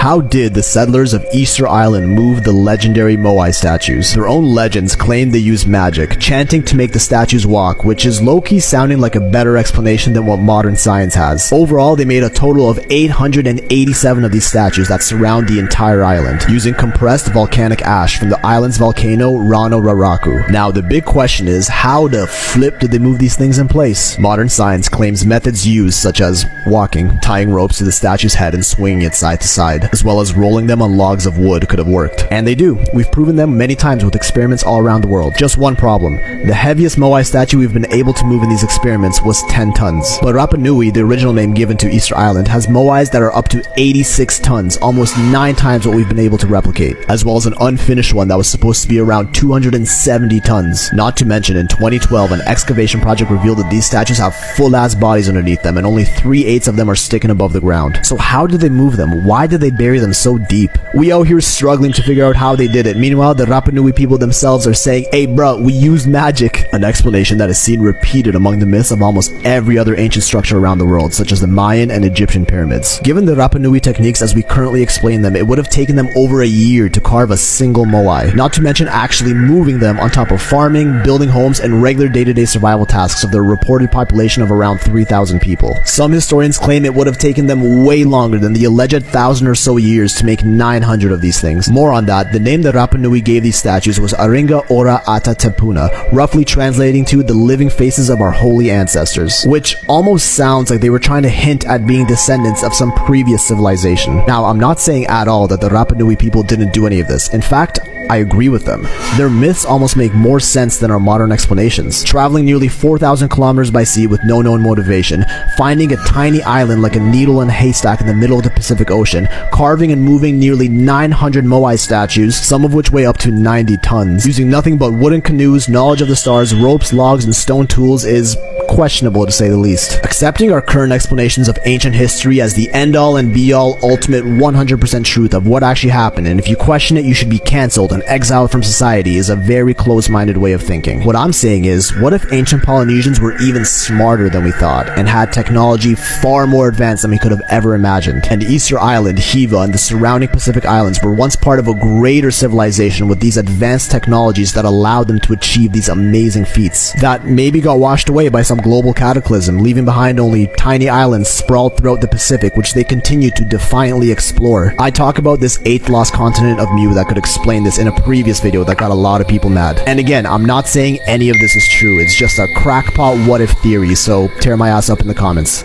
How did the settlers of Easter Island move the legendary Moai statues? Their own legends claim they used magic, chanting to make the statues walk, which is low-key sounding like a better explanation than what modern science has. Overall, they made a total of 887 of these statues that surround the entire island, using compressed volcanic ash from the island's volcano Rano Raraku. Now, the big question is, how the flip did they move these things in place? Modern science claims methods used, such as walking, tying ropes to the statue's head and swinging it side to side, as well as rolling them on logs of wood, could have worked. And they do. We've proven them many times with experiments all around the world. Just one problem. The heaviest Moai statue we've been able to move in these experiments was 10 tons. But Rapa Nui, the original name given to Easter Island, has Moais that are up to 86 tons, almost 9 times what we've been able to replicate, as well as an unfinished one that was supposed to be around 270 tons. Not to mention, in 2012, an excavation project revealed that these statues have full-ass bodies underneath them, and only 3/8 of them are sticking above the ground. So how did they move them? Why did they bury them so deep? We out here struggling to figure out how they did it. Meanwhile, the Rapa Nui people themselves are saying, "Hey bro, we used magic." An explanation that is seen repeated among the myths of almost every other ancient structure around the world, such as the Mayan and Egyptian pyramids. Given the Rapa Nui techniques as we currently explain them, it would have taken them over a year to carve a single Moai, not to mention actually moving them on top of farming, building homes, and regular day-to-day survival tasks of their reported population of around 3,000 people. Some historians claim it would have taken them way longer than the alleged 1,000 or so years to make 900 of these things. More on that, the name that Rapa Nui gave these statues was Aringa Ora Ata Tepuna, roughly translating to the living faces of our holy ancestors, which almost sounds like they were trying to hint at being descendants of some previous civilization. Now, I'm not saying at all that the Rapa Nui people didn't do any of this. In fact, I agree with them. Their myths almost make more sense than our modern explanations. Traveling nearly 4,000 kilometers by sea with no known motivation, finding a tiny island like a needle in a haystack in the middle of the Pacific Ocean, carving and moving nearly 900 Moai statues, some of which weigh up to 90 tons, using nothing but wooden canoes, knowledge of the stars, ropes, logs, and stone tools is questionable to say the least. Accepting our current explanations of ancient history as the end-all and be-all ultimate 100% truth of what actually happened, and if you question it you should be cancelled and exiled from society, is a very close-minded way of thinking. What I'm saying is, what if ancient Polynesians were even smarter than we thought, and had technology far more advanced than we could have ever imagined? And Easter Island, Hiva, and the surrounding Pacific Islands were once part of a greater civilization with these advanced technologies that allowed them to achieve these amazing feats, that maybe got washed away by some global cataclysm, leaving behind only tiny islands sprawled throughout the Pacific, which they continue to defiantly explore. I talk about this 8th lost continent of Mu that could explain this in a previous video that got a lot of people mad. And again, I'm not saying any of this is true, it's just a crackpot what if theory, so tear my ass up in the comments.